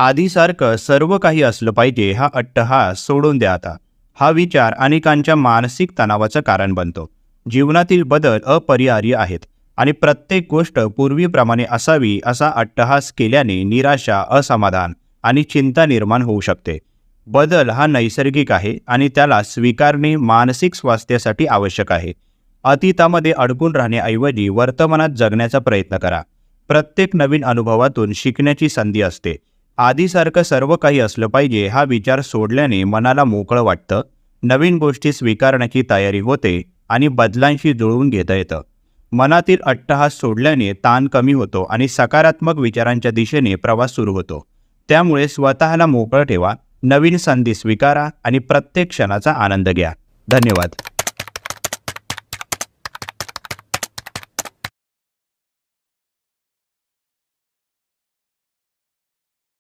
आधीसारखं सर्व काही असलं पाहिजे हा अट्टहास सोडून द्या आता. हा विचार अनेकांच्या मानसिक तणावाचं कारण बनतो. जीवनातील बदल अपरिहार्य आहेत आणि प्रत्येक गोष्ट पूर्वीप्रमाणे असावी असा अट्टहास केल्याने निराशा, असमाधान आणि चिंता निर्माण होऊ शकते. बदल हा नैसर्गिक आहे आणि त्याला स्वीकारणे मानसिक स्वास्थ्यासाठी आवश्यक आहे. अतीतामध्ये अडकून राहण्याऐवजी वर्तमानात जगण्याचा प्रयत्न करा. प्रत्येक नवीन अनुभवातून शिकण्याची संधी असते. आधीसारखं सर्व काही असलं पाहिजे हा विचार सोडल्याने मनाला मोकळं वाटतं, नवीन गोष्टी स्वीकारण्याची तयारी होते आणि बदलांशी जुळवून घेता येतं. मनातील अट्टहास सोडल्याने ताण कमी होतो आणि सकारात्मक विचारांच्या दिशेने प्रवास सुरू होतो. त्यामुळे स्वतःला मोकळं ठेवा, नवीन संधी स्वीकारा आणि प्रत्येक क्षणाचा आनंद घ्या. धन्यवाद.